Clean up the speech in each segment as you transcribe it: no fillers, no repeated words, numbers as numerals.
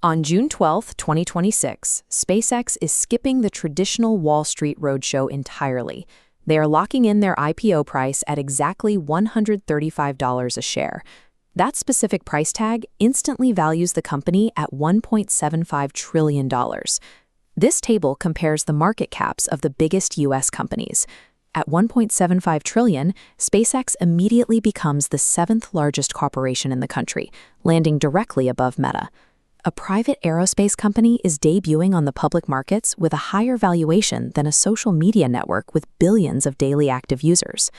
On June 12, 2026, SpaceX is skipping the traditional Wall Street roadshow entirely. They are locking in their IPO price at exactly $135 a share. That specific price tag instantly values the company at $1.75 trillion. This table compares the market caps of the biggest U.S. companies. At $1.75 trillion, SpaceX immediately becomes the seventh largest corporation in the country, landing directly above Meta. A private aerospace company is debuting on the public markets with a higher valuation than a social media network with billions of daily active users.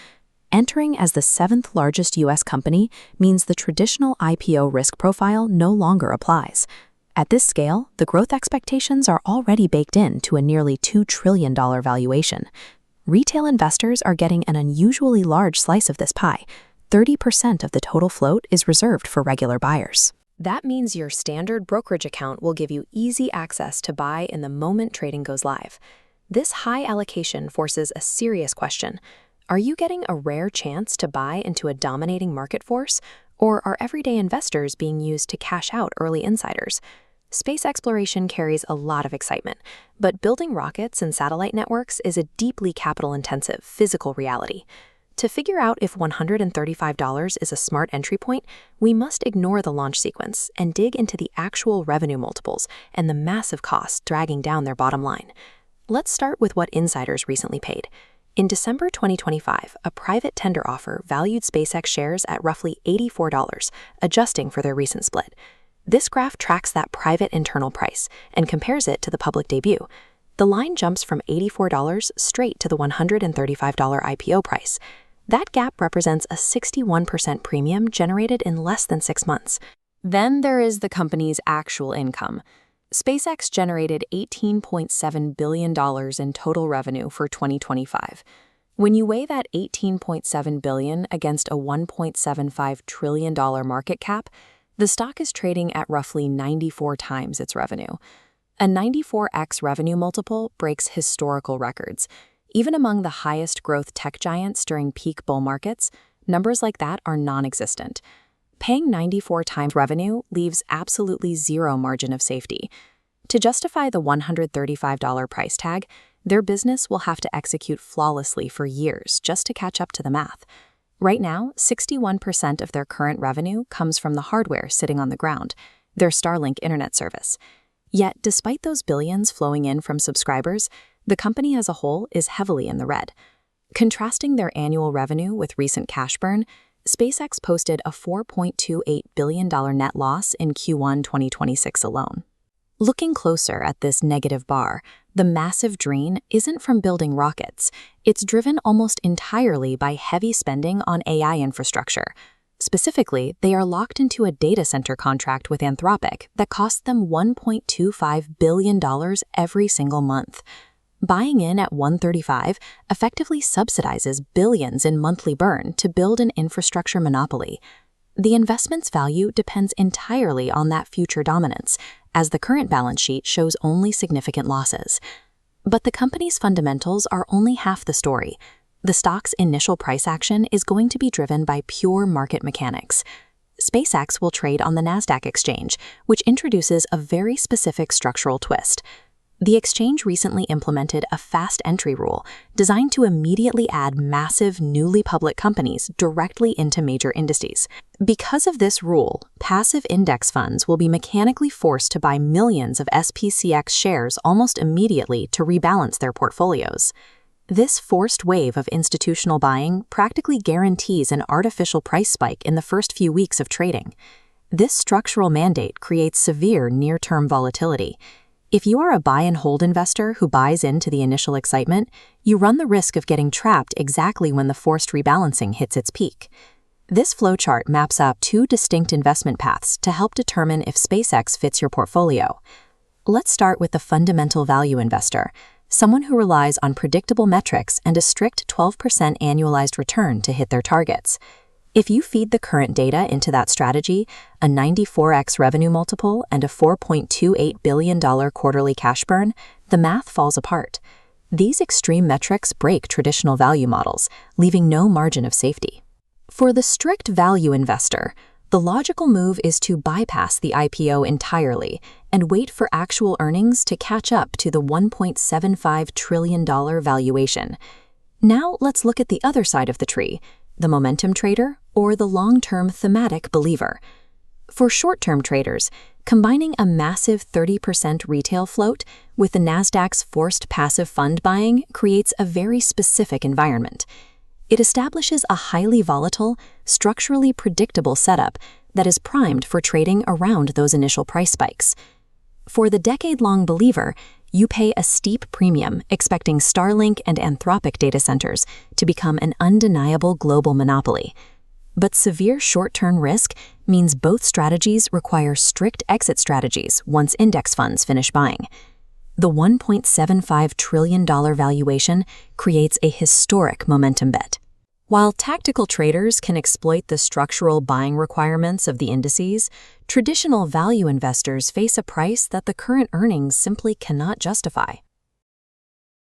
Entering as the seventh largest U.S. company means the traditional IPO risk profile no longer applies. At this scale, the growth expectations are already baked into a nearly $2 trillion valuation. Retail investors are getting an unusually large slice of this pie. 30% of the total float is reserved for regular buyers. That means your standard brokerage account will give you easy access to buy in the moment trading goes live. This high allocation forces a serious question. Are you getting a rare chance to buy into a dominating market force, or are everyday investors being used to cash out early insiders? Space exploration carries a lot of excitement, but building rockets and satellite networks is a deeply capital-intensive physical reality. To figure out if $135 is a smart entry point, we must ignore the launch sequence and dig into the actual revenue multiples and the massive costs dragging down their bottom line. Let's start with what insiders recently paid. In December 2025, a private tender offer valued SpaceX shares at roughly $84, adjusting for their recent split. This graph tracks that private internal price and compares it to the public debut. The line jumps from $84 straight to the $135 IPO price. That gap represents a 61% premium generated in less than 6 months. Then there is the company's actual income. SpaceX generated $18.7 billion in total revenue for 2025. When you weigh that $18.7 billion against a $1.75 trillion market cap, the stock is trading at roughly 94 times its revenue. A 94x revenue multiple breaks historical records. Even among the highest growth tech giants during peak bull markets, numbers like that are non-existent. Paying 94 times revenue leaves absolutely zero margin of safety. To justify the $135 price tag, their business will have to execute flawlessly for years just to catch up to the math. Right now, 61% of their current revenue comes from the hardware sitting on the ground, their Starlink internet service. Yet, despite those billions flowing in from subscribers, the company as a whole is heavily in the red. Contrasting their annual revenue with recent cash burn, SpaceX posted a $4.28 billion net loss in Q1 2026 alone. Looking closer at this negative bar, the massive drain isn't from building rockets. It's driven almost entirely by heavy spending on AI infrastructure. Specifically, they are locked into a data center contract with Anthropic that costs them $1.25 billion every single month. Buying in at $135 effectively subsidizes billions in monthly burn to build an infrastructure monopoly. The investment's value depends entirely on that future dominance, as the current balance sheet shows only significant losses. But the company's fundamentals are only half the story. The stock's initial price action is going to be driven by pure market mechanics. SpaceX will trade on the NASDAQ exchange, which introduces a very specific structural twist. The exchange recently implemented a fast entry rule designed to immediately add massive, newly public companies directly into major indices. Because of this rule, passive index funds will be mechanically forced to buy millions of SPCX shares almost immediately to rebalance their portfolios. This forced wave of institutional buying practically guarantees an artificial price spike in the first few weeks of trading. This structural mandate creates severe near-term volatility. If you are a buy-and-hold investor who buys into the initial excitement, you run the risk of getting trapped exactly when the forced rebalancing hits its peak. This flowchart maps out 2 distinct investment paths to help determine if SpaceX fits your portfolio. Let's start with the fundamental value investor, someone who relies on predictable metrics and a strict 12% annualized return to hit their targets. If you feed the current data into that strategy, a 94x revenue multiple and a $4.28 billion quarterly cash burn, the math falls apart. These extreme metrics break traditional value models, leaving no margin of safety. For the strict value investor, the logical move is to bypass the IPO entirely and wait for actual earnings to catch up to the $1.75 trillion valuation. Now let's look at the other side of the tree, the momentum trader or the long-term thematic believer. For short-term traders, combining a massive 30% retail float with the Nasdaq's forced passive fund buying creates a very specific environment. It establishes a highly volatile, structurally predictable setup that is primed for trading around those initial price spikes. For the decade-long believer, you pay a steep premium expecting Starlink and Anthropic data centers to become an undeniable global monopoly. But severe short-term risk means both strategies require strict exit strategies once index funds finish buying. The $1.75 trillion valuation creates a historic momentum bet. While tactical traders can exploit the structural buying requirements of the indices, traditional value investors face a price that the current earnings simply cannot justify.